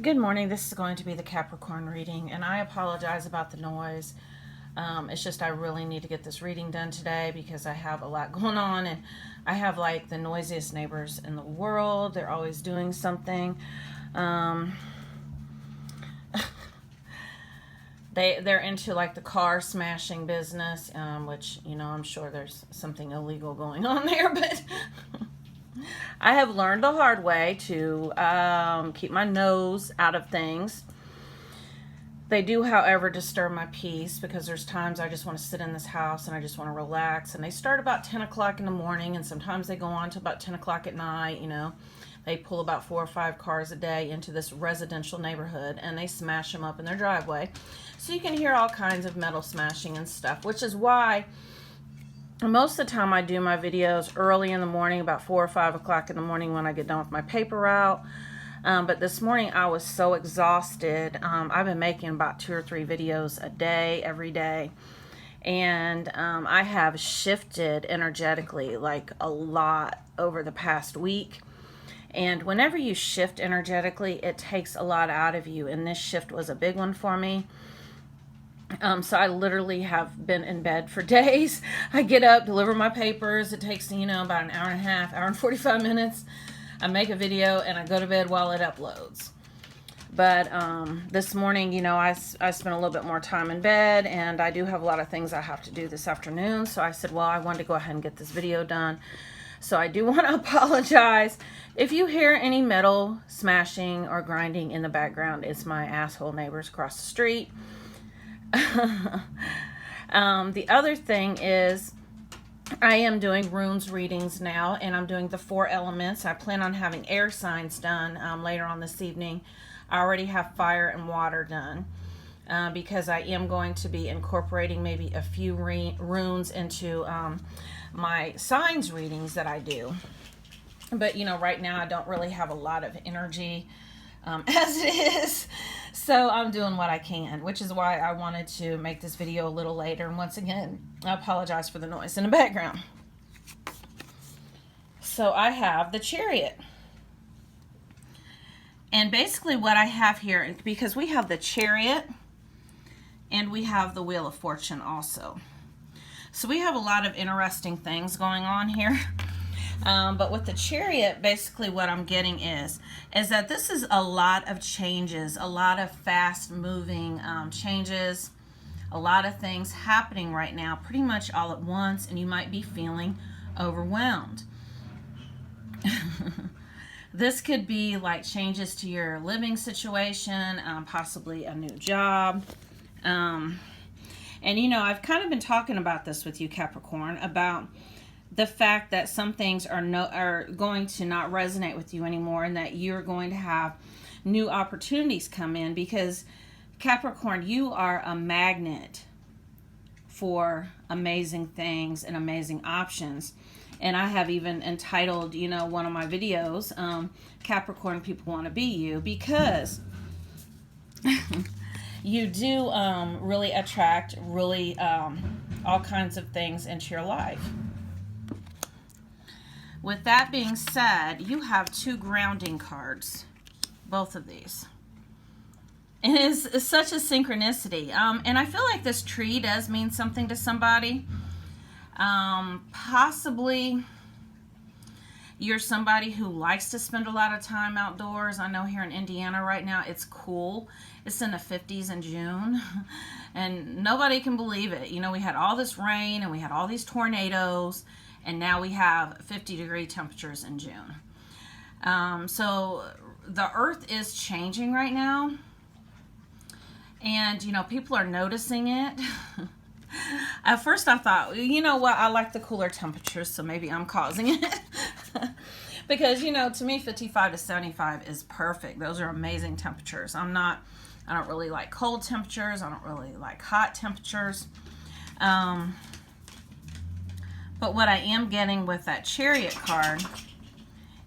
Good morning. This is going to be the Capricorn reading, and I apologize about the noise. It's just I really need to get this reading done today because I have a lot going on, and I have like the noisiest neighbors in the world. They're always doing something. They're into like the car smashing business, which I'm sure there's something illegal going on there, but. I have learned the hard way to keep my nose out of things. They do, however, disturb my peace because there's times I just want to sit in this house and I just want to relax. And they start about 10 o'clock in the morning, and sometimes they go on to about 10 o'clock at night. They pull about 4 or 5 cars a day into this residential neighborhood, and they smash them up in their driveway. So you can hear all kinds of metal smashing and stuff, which is why most of the time I do my videos early in the morning, about 4 or 5 o'clock in the morning when I get done with my paper route. But this morning I was so exhausted. I've been making about 2 or 3 videos a day, every day. And I have shifted energetically like a lot over the past week. And whenever you shift energetically, it takes a lot out of you. And this shift was a big one for me. So I literally have been in bed for days. I get up, deliver my papers. It takes, about an hour and a half, hour and 45 minutes. I make a video and I go to bed while it uploads. But this morning, I spent a little bit more time in bed, and I do have a lot of things I have to do this afternoon. So I said, well, I wanted to go ahead and get this video done. So I do want to apologize. If you hear any metal smashing or grinding in the background, it's my asshole neighbors across the street. The other thing is I am doing runes readings now, and I'm doing the 4 elements. I plan on having air signs done later on this evening. I already have fire and water done because I am going to be incorporating maybe a few runes into my signs readings that I do. But right now I don't really have a lot of energy as it is. So I'm doing what I can, which is why I wanted to make this video a little later. And once again, I apologize for the noise in the background. So I have the Chariot. And basically what I have here, because we have the Chariot and we have the Wheel of Fortune also. So we have a lot of interesting things going on here. But with the Chariot, basically what I'm getting is that this is a lot of changes, a lot of fast moving changes, a lot of things happening right now, pretty much all at once, and you might be feeling overwhelmed. This could be like changes to your living situation, possibly a new job. And I've kind of been talking about this with you, Capricorn, about the fact that some things are going to not resonate with you anymore, and that you're going to have new opportunities come in, because Capricorn, you are a magnet for amazing things and amazing options. And I have even entitled, one of my videos, Capricorn People Want to Be You, because you do really attract really all kinds of things into your life. With that being said, you have 2 grounding cards, both of these. It is such a synchronicity. And I feel like this tree does mean something to somebody. Possibly you're somebody who likes to spend a lot of time outdoors. I know here in Indiana right now, it's cool. It's in the 50s in June. And nobody can believe it. We had all this rain and we had all these tornadoes. And now we have 50-degree temperatures in June. So the earth is changing right now. And, people are noticing it. At first I thought, I like the cooler temperatures, so maybe I'm causing it. Because, to me, 55 to 75 is perfect. Those are amazing temperatures. I don't really like cold temperatures. I don't really like hot temperatures. But what I am getting with that Chariot card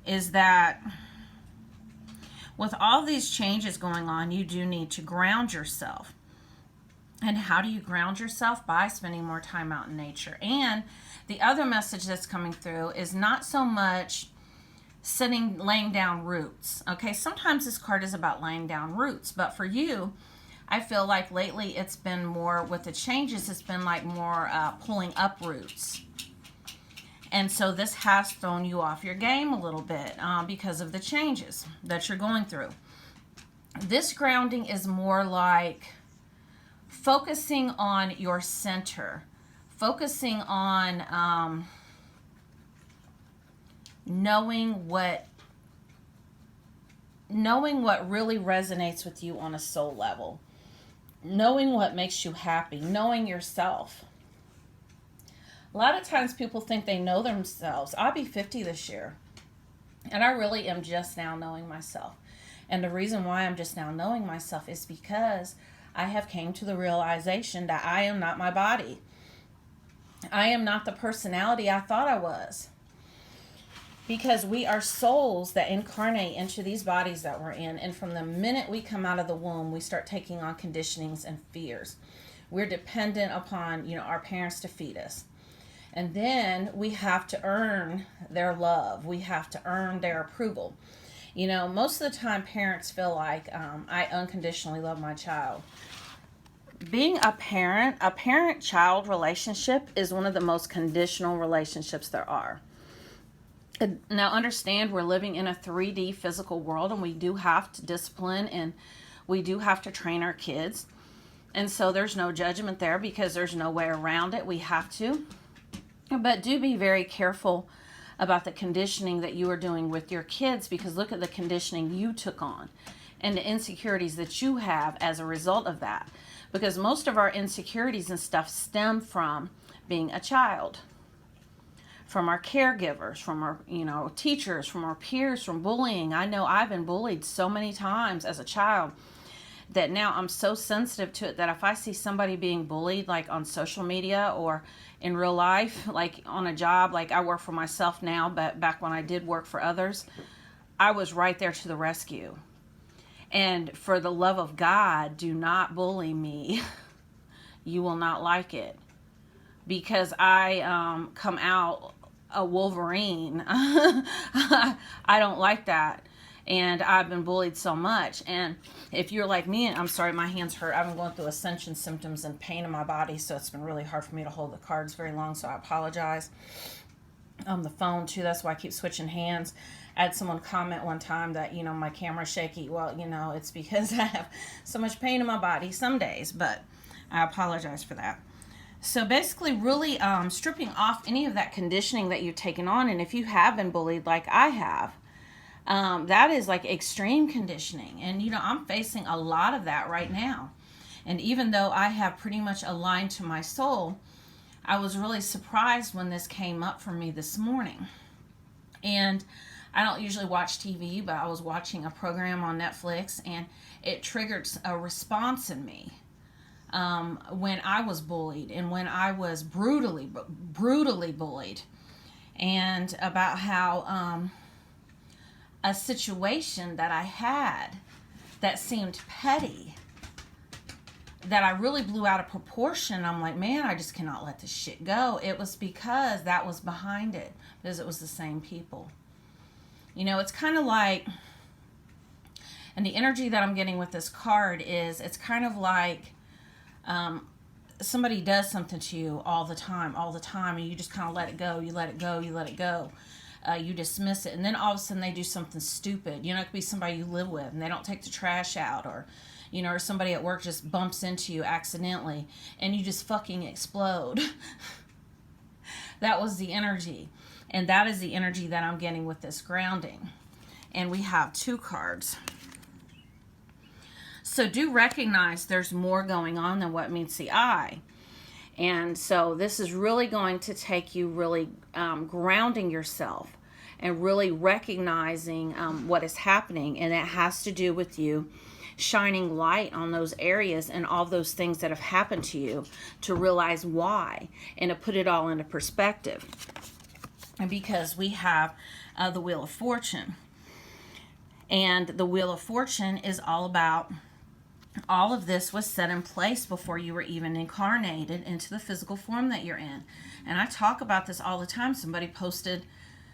is that with all these changes going on, you do need to ground yourself. And how do you ground yourself? By spending more time out in nature. And the other message that's coming through is not so much laying down roots. Okay, sometimes this card is about laying down roots, but for you, I feel like lately it's been more with the changes, it's been like more pulling up roots. And so this has thrown you off your game a little bit because of the changes that you're going through. This grounding is more like focusing on your center, focusing on knowing what really resonates with you on a soul level, knowing what makes you happy, knowing yourself. A lot of times people think they know themselves. I'll be 50 this year, and I really am just now knowing myself. And the reason why I'm just now knowing myself is because I have came to the realization that I am not my body. I am not the personality I thought I was. Because we are souls that incarnate into these bodies that we're in. And from the minute we come out of the womb, we start taking on conditionings and fears. We're dependent upon, our parents to feed us. And then we have to earn their love. We have to earn their approval. Most of the time parents feel like I unconditionally love my child. Being a parent-child relationship is one of the most conditional relationships there are. Now understand, we're living in a 3D physical world, and we do have to discipline and we do have to train our kids. And so there's no judgment there because there's no way around it. We have to. But do be very careful about the conditioning that you are doing with your kids, because look at the conditioning you took on and the insecurities that you have as a result of that. Because most of our insecurities and stuff stem from being a child, from our caregivers, from our, teachers, from our peers, from bullying. I know I've been bullied so many times as a child that now I'm so sensitive to it that if I see somebody being bullied, like on social media or in real life, like on a job, like I work for myself now, but back when I did work for others, I was right there to the rescue. And for the love of God, do not bully me. You will not like it. Because I come out a Wolverine. I don't like that. And I've been bullied so much. And if you're like me, and I'm sorry, my hands hurt. I've been going through ascension symptoms and pain in my body, so it's been really hard for me to hold the cards very long, so I apologize. The phone too, that's why I keep switching hands. I had someone comment one time that, my camera's shaky. Well, it's because I have so much pain in my body some days, but I apologize for that. So basically really stripping off any of that conditioning that you've taken on. And if you have been bullied like I have, that is like extreme conditioning. And, I'm facing a lot of that right now. And even though I have pretty much aligned to my soul, I was really surprised when this came up for me this morning. And I don't usually watch TV, but I was watching a program on Netflix, and it triggered a response in me. When I was bullied and when I was brutally bullied, and about how a situation that I had that seemed petty, that I really blew out of proportion. I'm like, man, I just cannot let this shit go. It was because that was behind it, because it was the same people. It's kind of like, and the energy that I'm getting with this card is, it's kind of like somebody does something to you all the time, and you just kind of let it go, you let it go, you dismiss it, and then all of a sudden they do something stupid. It could be somebody you live with, and they don't take the trash out, or somebody at work just bumps into you accidentally, and you just fucking explode. That was the energy, and that is the energy that I'm getting with this grounding. And we have 2 cards. So do recognize there's more going on than what meets the eye. And so this is really going to take you really grounding yourself and really recognizing what is happening. And it has to do with you shining light on those areas and all those things that have happened to you, to realize why and to put it all into perspective. And because we have the Wheel of Fortune. And the Wheel of Fortune is all about, all of this was set in place before you were even incarnated into the physical form that you're in. And I talk about this all the time. Somebody posted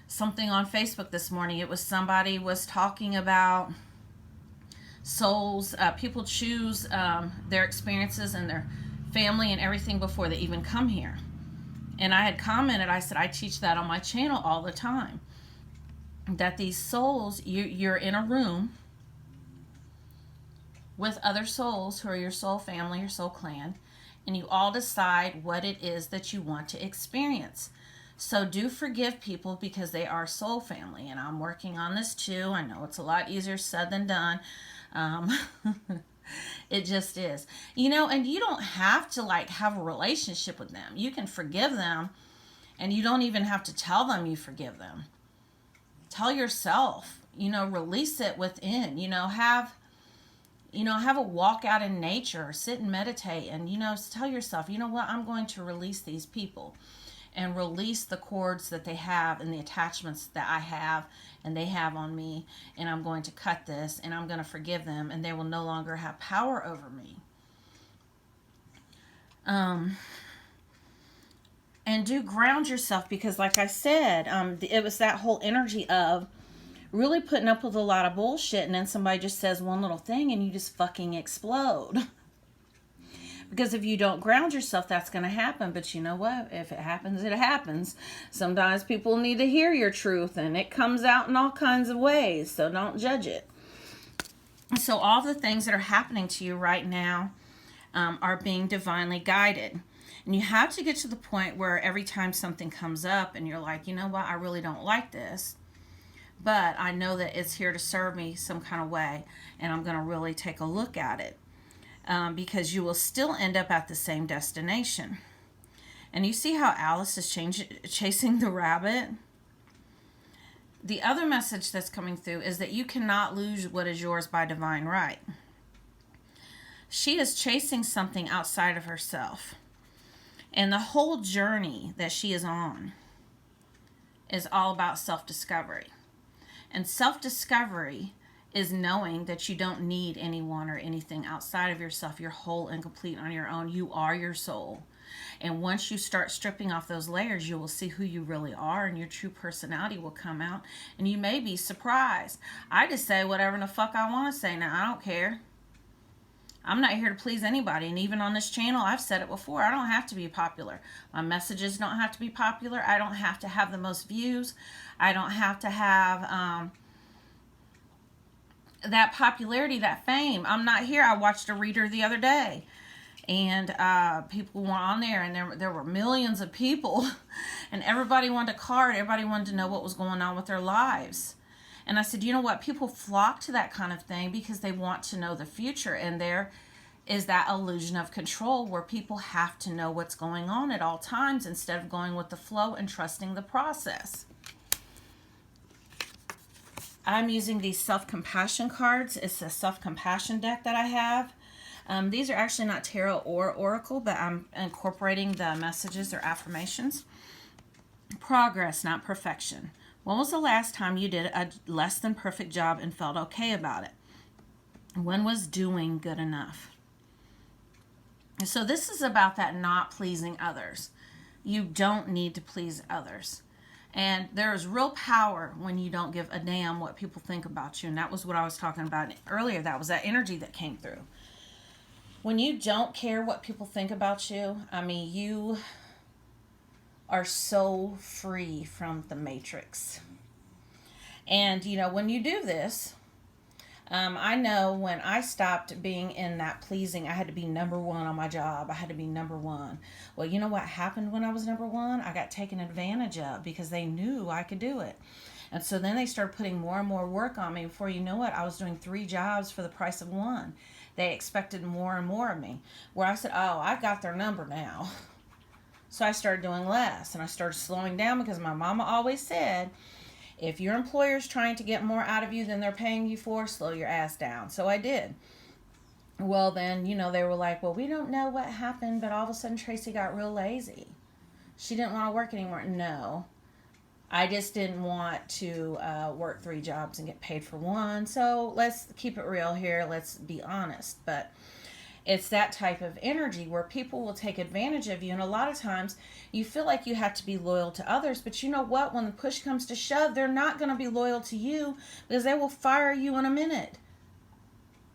something on Facebook this morning. It was somebody was talking about souls. People choose their experiences and their family and everything before they even come here. And I had commented, I said, I teach that on my channel all the time. That these souls, you're in a room with other souls who are your soul family, your soul clan, and you all decide what it is that you want to experience. So do forgive people because they are soul family, and I'm working on this too. I know it's a lot easier said than done. It just is. And you don't have to have a relationship with them. You can forgive them, and you don't even have to tell them you forgive them. Tell yourself, release it within, have a walk out in nature, sit and meditate, and, tell yourself, you know what, I'm going to release these people and release the cords that they have and the attachments that I have and they have on me, and I'm going to cut this, and I'm going to forgive them, and they will no longer have power over me. And do ground yourself, because like I said, it was that whole energy of really putting up with a lot of bullshit, and then somebody just says one little thing and you just fucking explode. Because if you don't ground yourself, that's going to happen. But you know what? If it happens, it happens. Sometimes people need to hear your truth, and it comes out in all kinds of ways, so don't judge it. So all the things that are happening to you right now are being divinely guided. And you have to get to the point where every time something comes up and you're like, you know what, I really don't like this, but I know that it's here to serve me some kind of way, and I'm going to really take a look at it, because you will still end up at the same destination. And you see how Alice is chasing the rabbit? The other message that's coming through is that you cannot lose what is yours by divine right. She is chasing something outside of herself. And the whole journey that she is on is all about self-discovery. And self-discovery is knowing that you don't need anyone or anything outside of yourself. You're whole and complete on your own. You are your soul. And once you start stripping off those layers, you will see who you really are, and your true personality will come out. And you may be surprised. I just say whatever the fuck I want to say now. I don't care. I'm not here to please anybody. And even on this channel, I've said it before, I don't have to be popular. My messages don't have to be popular. I don't have to have the most views. I don't have to have that popularity, that fame. I'm not here. I watched a reader the other day, and people were on there, and there were millions of people, and everybody wanted a card. Everybody wanted to know what was going on with their lives. And I said, you know what? People flock to that kind of thing because they want to know the future. And there is that illusion of control where people have to know what's going on at all times instead of going with the flow and trusting the process. I'm using these self-compassion cards. It's a self-compassion deck that I have. These are actually not tarot or oracle, but I'm incorporating the messages or affirmations. Progress, not perfection. When was the last time you did a less than perfect job and felt okay about it? When was doing good enough? So this is about that not pleasing others. You don't need to please others. And there is real power when you don't give a damn what people think about you. And that was what I was talking about earlier. That was that energy that came through. When you don't care what people think about you, I mean, you are so free from the matrix. And, when you do this, I know when I stopped being in that pleasing, I had to be number one on my job. I had to be number one. Well, you know what happened when I was number one? I got taken advantage of because they knew I could do it. And so then they started putting more and more work on me. Before you know it, I was doing 3 jobs for the price of 1. They expected more and more of me. Where I said, oh, I got their number now. So I started doing less, and I started slowing down because my mama always said, if your employer's trying to get more out of you than they're paying you for, slow your ass down. So I did. Well, then, they were like, well, we don't know what happened, but all of a sudden Tracy got real lazy. She didn't want to work anymore. No. I just didn't want to work 3 jobs and get paid for 1. So let's keep it real here. Let's be honest. But It's that type of energy where people will take advantage of you. And a lot of times you feel like you have to be loyal to others. But you know what? When the push comes to shove, they're not going to be loyal to you because they will fire you in a minute.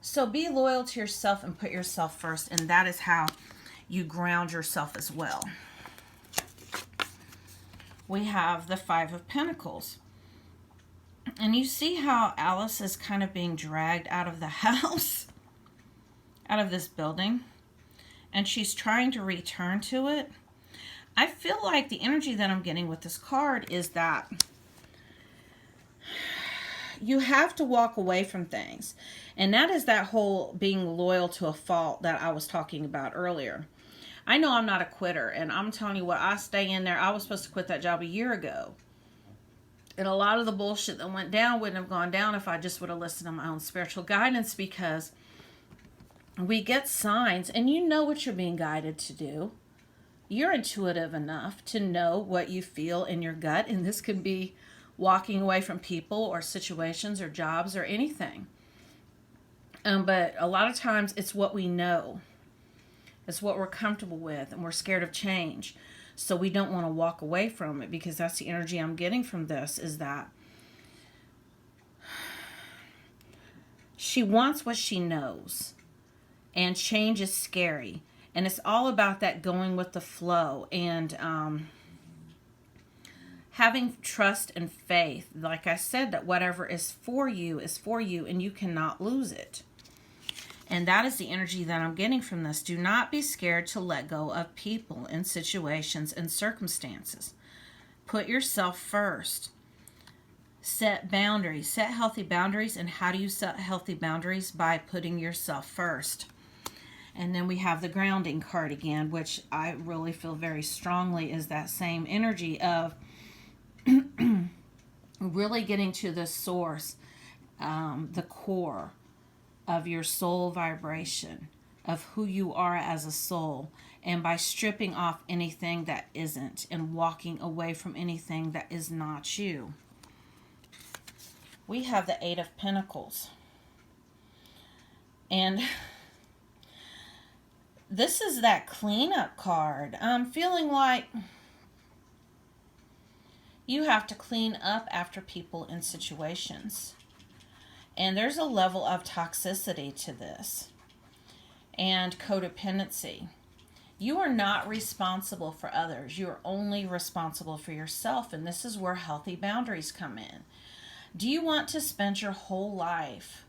So be loyal to yourself and put yourself first. And that is how you ground yourself as well. We have the Five of Pentacles. And you see how Alice is kind of being dragged out of the house, out of this building, and she's trying to return to it. I feel like the energy that I'm getting with this card is that you have to walk away from things. And that is that whole being loyal to a fault that I was talking about earlier. I know I'm not a quitter, and I'm telling you what, I stay in there. I was supposed to quit that job a year ago. And a lot of the bullshit that went down wouldn't have gone down if I just would have listened to my own spiritual guidance, because we get signs and you know what you're being guided to do. You're intuitive enough to know what you feel in your gut. And this could be walking away from people or situations or jobs or anything. But a lot of times it's what we know. It's what we're comfortable with, and we're scared of change. So we don't want to walk away from it, because that's the energy I'm getting from this, is that she wants what she knows, and change is scary. And it's all about that going with the flow and having trust and faith. Like I said, that whatever is for you, and you cannot lose it. And that is the energy that I'm getting from this. Do not be scared to let go of people and situations and circumstances. Put yourself first. Set boundaries. Set healthy boundaries. And how do you set healthy boundaries? By putting yourself first. And then we have the grounding card again, which I really feel very strongly is that same energy of really getting to the source, the core of your soul vibration, of who you are as a soul, and by stripping off anything that isn't and walking away from anything that is not you. We have the Eight of Pentacles. And this is that cleanup card. I'm feeling like you have to clean up after people and situations. And there's a level of toxicity to this and codependency. You are not responsible for others. You are only responsible for yourself. And this is where healthy boundaries come in. Do you want to spend your whole life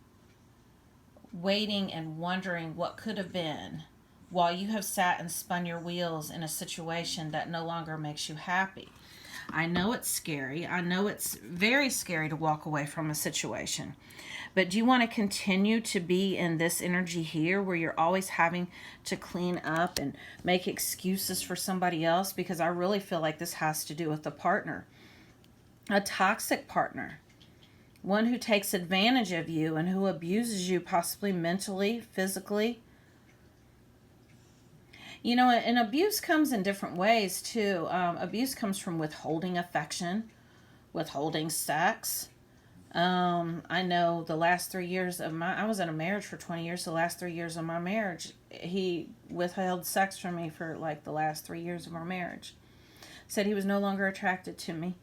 waiting and wondering what could have been while you have sat and spun your wheels in a situation that no longer makes you happy? I know it's scary. I know it's very scary to walk away from a situation. But do you want to continue to be in this energy here where you're always having to clean up and make excuses for somebody else? Because I really feel like this has to do with a partner. A toxic partner. One who takes advantage of you and who abuses you, possibly mentally, physically. You know, and abuse comes in different ways too. Abuse comes from withholding affection, withholding sex. I know the last 3 years of I was in a marriage for 20 years. The last 3 years of my marriage, he withheld sex from me for like the last 3 years of our marriage. Said he was no longer attracted to me.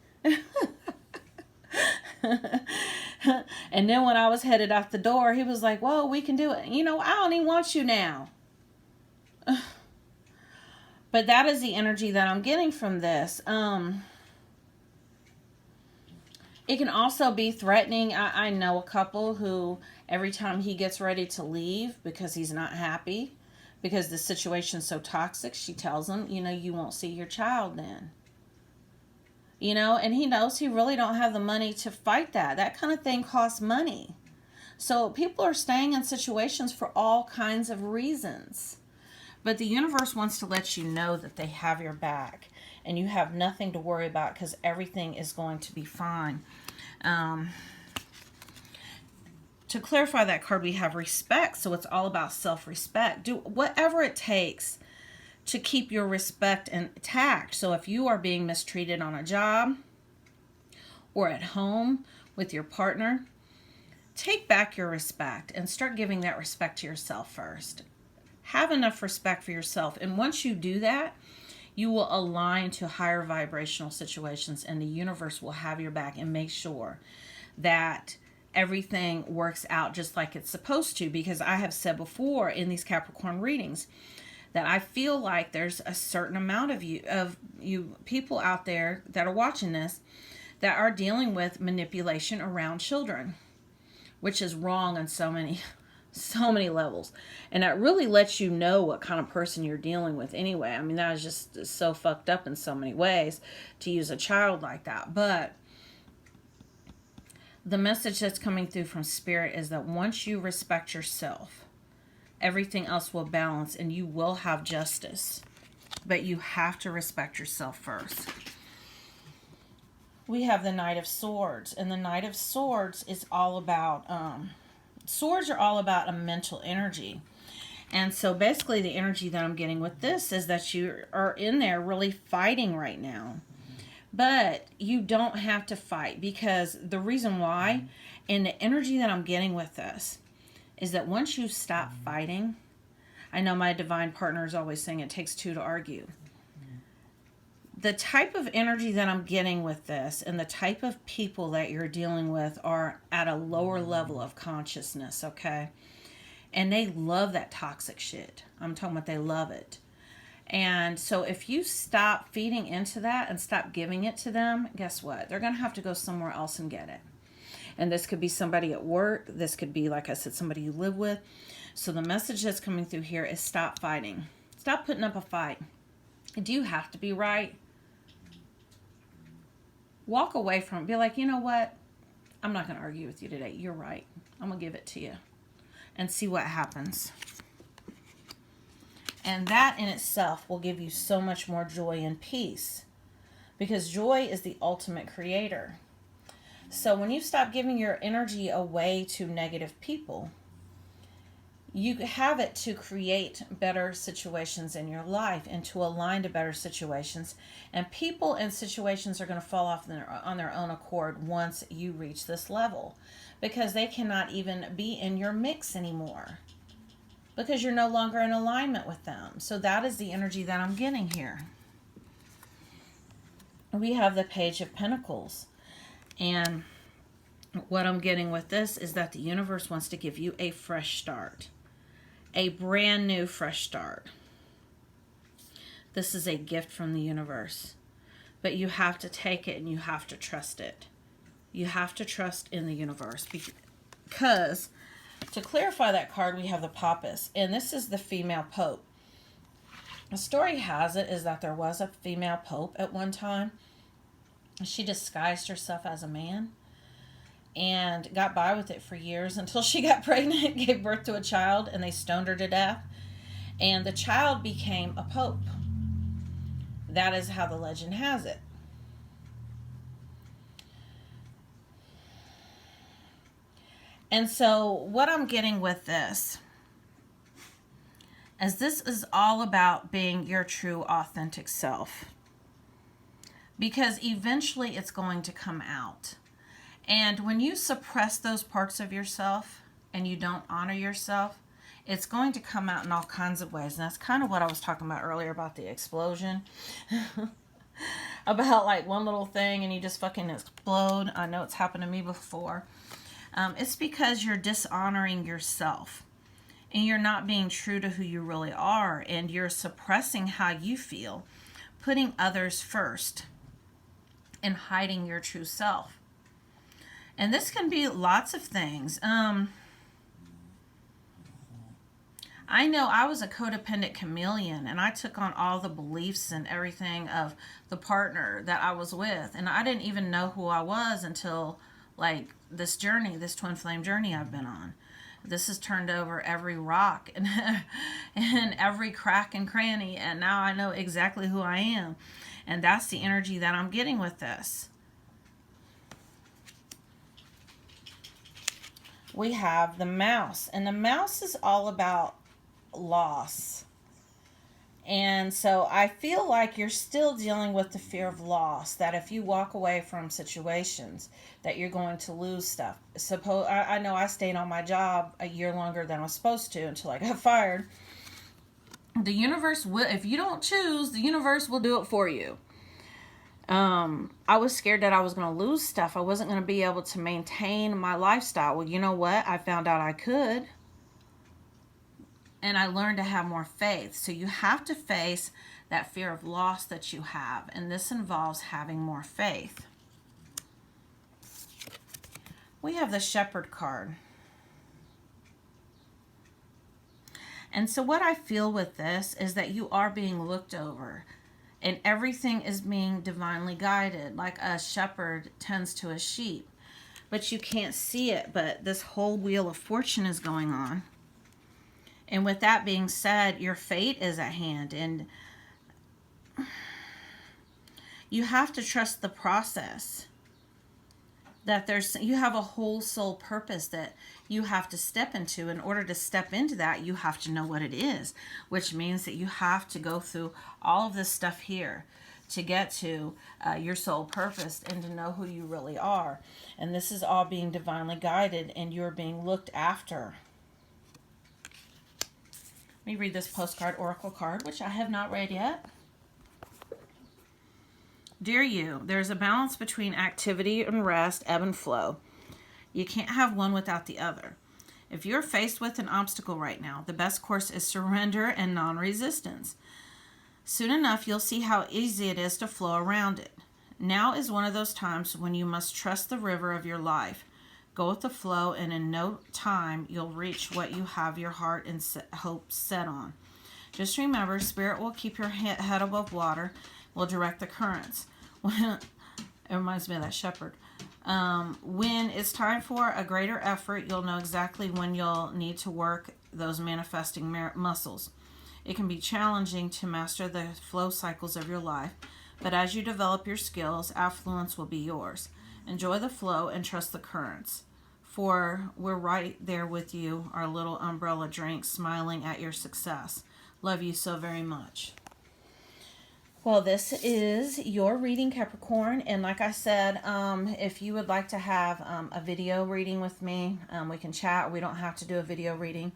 And then when I was headed out the door, he was like, "Whoa, we can do it. You know, I don't even want you now." But that is the energy that I'm getting from this. It can also be threatening. I know a couple who every time he gets ready to leave because he's not happy, because the situation's so toxic, she tells him, you know, you won't see your child then. You know, and he knows he really don't have the money to fight that. That kind of thing costs money. So people are staying in situations for all kinds of reasons. But the universe wants to let you know that they have your back. And you have nothing to worry about because everything is going to be fine. To clarify that card, we have respect. So it's all about self-respect. Do whatever it takes to keep your respect intact. So if you are being mistreated on a job or at home with your partner, take back your respect and start giving that respect to yourself first. Have enough respect for yourself. And once you do that, you will align to higher vibrational situations, and the universe will have your back and make sure that everything works out just like it's supposed to. Because I have said before in these Capricorn readings that I feel like there's a certain amount of you people out there that are watching this that are dealing with manipulation around children, which is wrong on so many levels. And that really lets you know what kind of person you're dealing with anyway. I mean, that is just so fucked up in so many ways to use a child like that. But the message that's coming through from Spirit is that once you respect yourself, everything else will balance and you will have justice. But you have to respect yourself first. We have the Knight of Swords, and the Knight of Swords is all about, swords are all about a mental energy. And so basically the energy that I'm getting with this is that you are in there really fighting right now. But you don't have to fight, because the reason why, and the energy that I'm getting with this, is that once you stop fighting, I know my divine partner is always saying it takes two to argue. The type of energy that I'm getting with this and the type of people that you're dealing with are at a lower level of consciousness, okay? And they love that toxic shit. I'm talking about they love it. And so if you stop feeding into that and stop giving it to them, guess what? They're going to have to go somewhere else and get it. And this could be somebody at work. This could be, like I said, somebody you live with. So the message that's coming through here is stop fighting. Stop putting up a fight. Do you have to be right? Walk away from it. Be like, you know what? I'm not going to argue with you today. You're right. I'm going to give it to you. And see what happens. And that in itself will give you so much more joy and peace. Because joy is the ultimate creator. So when you stop giving your energy away to negative people, you have it to create better situations in your life and to align to better situations. And people and situations are going to fall off on their own accord once you reach this level, because they cannot even be in your mix anymore, because you're no longer in alignment with them. So that is the energy that I'm getting here. We have the Page of Pentacles. And what I'm getting with this is that the universe wants to give you a fresh start. A brand new fresh start. This is a gift from the universe. But you have to take it and you have to trust it. You have to trust in the universe. Because to clarify that card, we have the Papist. And this is the female pope. The story has it is that there was a female pope at one time. She disguised herself as a man and got by with it for years until she got pregnant, gave birth to a child, and they stoned her to death. And the child became a pope. That is how the legend has it. And so what I'm getting with this is all about being your true, authentic self. Because eventually it's going to come out. And when you suppress those parts of yourself and you don't honor yourself, it's going to come out in all kinds of ways. And that's kind of what I was talking about earlier about the explosion. About like one little thing and you just fucking explode. I know it's happened to me before. It's because you're dishonoring yourself. And you're not being true to who you really are. And you're suppressing how you feel. Putting others first. And hiding your true self. And this can be lots of things. I know I was a codependent chameleon, and I took on all the beliefs and everything of the partner that I was with. And I didn't even know who I was until like this journey, this twin flame journey I've been on. This has turned over every rock and, and every crack and cranny. And now I know exactly who I am. And that's the energy that I'm getting with this. We have the Mouse. And the Mouse is all about loss. And so I feel like you're still dealing with the fear of loss. That if you walk away from situations, that you're going to lose stuff. I know I stayed on my job a year longer than I was supposed to until I got fired. The universe will, if you don't choose, the universe will do it for you. I was scared that I was going to lose stuff. I wasn't going to be able to maintain my lifestyle. Well, you know what? I found out I could. And I learned to have more faith. So you have to face that fear of loss that you have. And this involves having more faith. We have the Shepherd card. And so what I feel with this is that you are being looked over. And everything is being divinely guided, like a shepherd tends to a sheep. But you can't see it, but this whole wheel of fortune is going on. And with that being said, your fate is at hand. And you have to trust the process. That you have a whole soul purpose that you have to step into. In order to step into that, you have to know what it is, which means that you have to go through all of this stuff here to get to your soul purpose and to know who you really are. And this is all being divinely guided, and you're being looked after. Let me read this postcard oracle card, which I have not read yet. Dear you, there's a balance between activity and rest, ebb and flow. You can't have one without the other. If you're faced with an obstacle right now, the best course is surrender and non-resistance. Soon enough, you'll see how easy it is to flow around it. Now is one of those times when you must trust the river of your life. Go with the flow, and in no time, you'll reach what you have your heart and hope set on. Just remember, Spirit will keep your head above water, will direct the currents. It reminds me of that shepherd. When it's time for a greater effort, you'll know exactly when you'll need to work those manifesting muscles. It can be challenging to master the flow cycles of your life, but as you develop your skills, affluence will be yours. Enjoy the flow and trust the currents, for we're right there with you, our little umbrella drink, smiling at your success. Love you so very much. Well, this is your reading, Capricorn. And like I said, if you would like to have a video reading with me, we can chat. We don't have to do a video reading.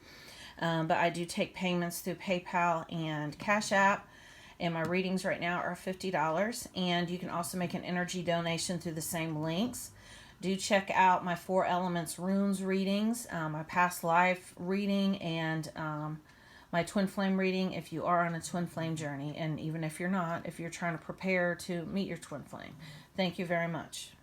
But I do take payments through PayPal and Cash App. And my readings right now are $50. And you can also make an energy donation through the same links. Do check out my 4 Elements Runes readings, my past life reading, and my twin flame reading if you are on a twin flame journey. And even if you're not, if you're trying to prepare to meet your twin flame. Thank you very much.